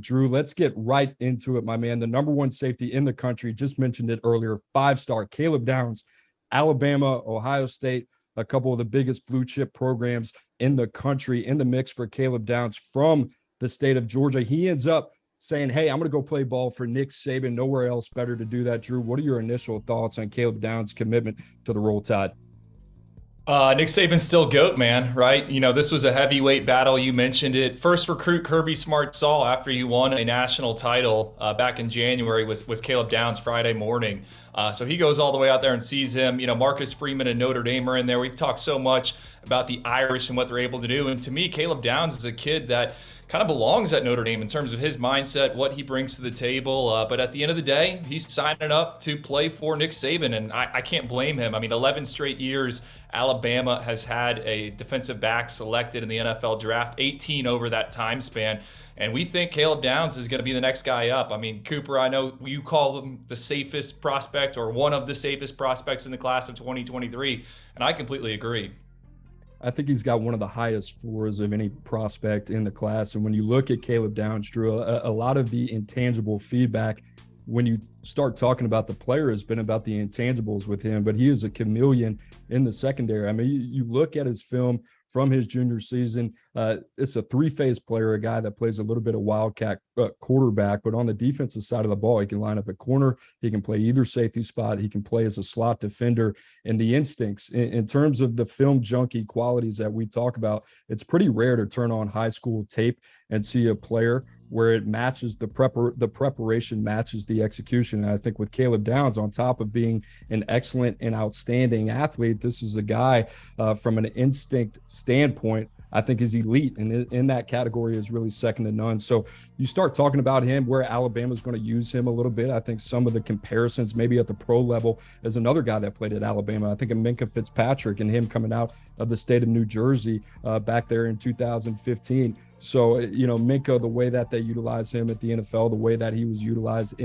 Drew, let's get right into it, my man. The number one safety in the country, just mentioned it earlier, five-star Caleb Downs, Alabama, Ohio State, a couple of the biggest blue chip programs in the country in the mix for Caleb Downs from the state of Georgia. He ends up saying, hey, I'm going to go play ball for Nick Saban. Nowhere else better to do that. Drew, what are your initial thoughts on Caleb Downs' commitment to the Roll Tide? Nick Saban's still GOAT, man, right? You know, this was a heavyweight battle. You mentioned it. First recruit Kirby Smart saw after he won a national title back in January was Caleb Downs Friday morning. So he goes all the way out there and sees him. You know, Marcus Freeman and Notre Dame are in there. We've talked so much about the Irish and what they're able to do. And to me, Caleb Downs is a kid that kind of belongs at Notre Dame in terms of his mindset, what he brings to the table. But at the end of the day, he's signing up to play for Nick Saban, and I can't blame him. I mean, 11 straight years Alabama has had a defensive back selected in the NFL draft, 18 over that time span. And we think Caleb Downs is going to be the next guy up. I mean, Cooper, I know you call him the safest prospect or one of the safest prospects in the class of 2023, and I completely agree. I think he's got one of the highest floors of any prospect in the class. And when you look at Caleb Downs, Drew, a lot of the intangible feedback when you start talking about the player has been about the intangibles with him, but he is a chameleon in the secondary. I mean, you look at his film from his junior season. It's a three-phase player, a guy that plays a little bit of wildcat quarterback, but on the defensive side of the ball, he can line up at corner. He can play either safety spot. He can play as a slot defender. And the instincts in terms of the film junkie qualities that we talk about, it's pretty rare to turn on high school tape and see a player where it matches the preparation matches the execution. And I think with Caleb Downs, on top of being an excellent and outstanding athlete, this is a guy from an instinct standpoint, I think is elite, and in that category is really second to none. So you start talking about him, where Alabama's going to use him a little bit. I think some of the comparisons maybe at the pro level is another guy that played at Alabama. I think of Minkah Fitzpatrick and him coming out of the state of New Jersey back there in 2015. So, you know, Minkah, the way that they utilize him at the NFL, the way that he was utilized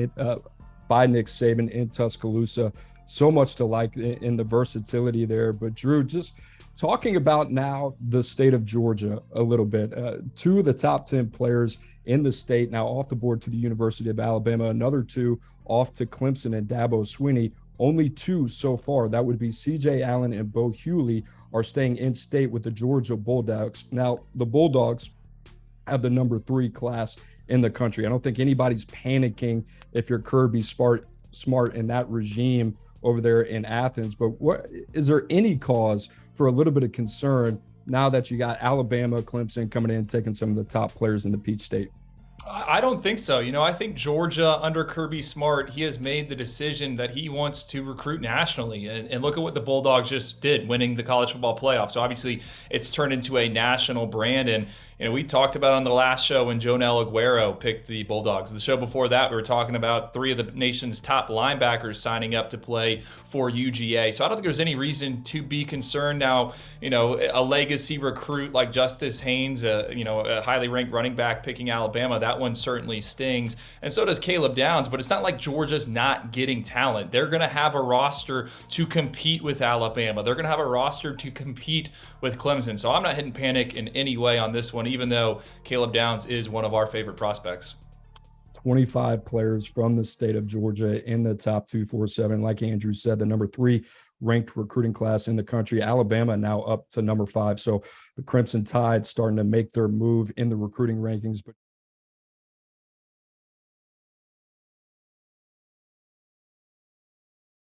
by Nick Saban in Tuscaloosa, so much to like in the versatility there. But Drew, just talking about now the state of Georgia a little bit, two of the top 10 players in the state now off the board to the University of Alabama, another two off to Clemson and Dabo Swinney. Only two so far, that would be CJ Allen and Bo Hughley, are staying in state with the Georgia Bulldogs. Now, the Bulldogs have the number 3 class in the country. I don't think anybody's panicking if you're Kirby Smart in that regime over there in Athens. But what is there any cause for a little bit of concern now that you got Alabama, Clemson coming in, taking some of the top players in the Peach State? I don't think so. You know, I think Georgia under Kirby Smart, he has made the decision that he wants to recruit nationally. And look at what the Bulldogs just did, winning the college football playoff. So obviously it's turned into a national brand. And, you know, we talked about on the last show when Jonel Aguero picked the Bulldogs. The show before that, we were talking about 3 of the nation's top linebackers signing up to play for UGA. So I don't think there's any reason to be concerned now. You know, a legacy recruit like Justice Haynes, a highly ranked running back picking Alabama, that one certainly stings. And so does Caleb Downs, but it's not like Georgia's not getting talent. They're going to have a roster to compete with Alabama. They're going to have a roster to compete with Clemson. So I'm not hitting panic in any way on this one, even though Caleb Downs is one of our favorite prospects. 25 players from the state of Georgia in the top 247. Like Andrew said, the number 3 ranked recruiting class in the country. Alabama now up to number 5. So the Crimson Tide starting to make their move in the recruiting rankings. But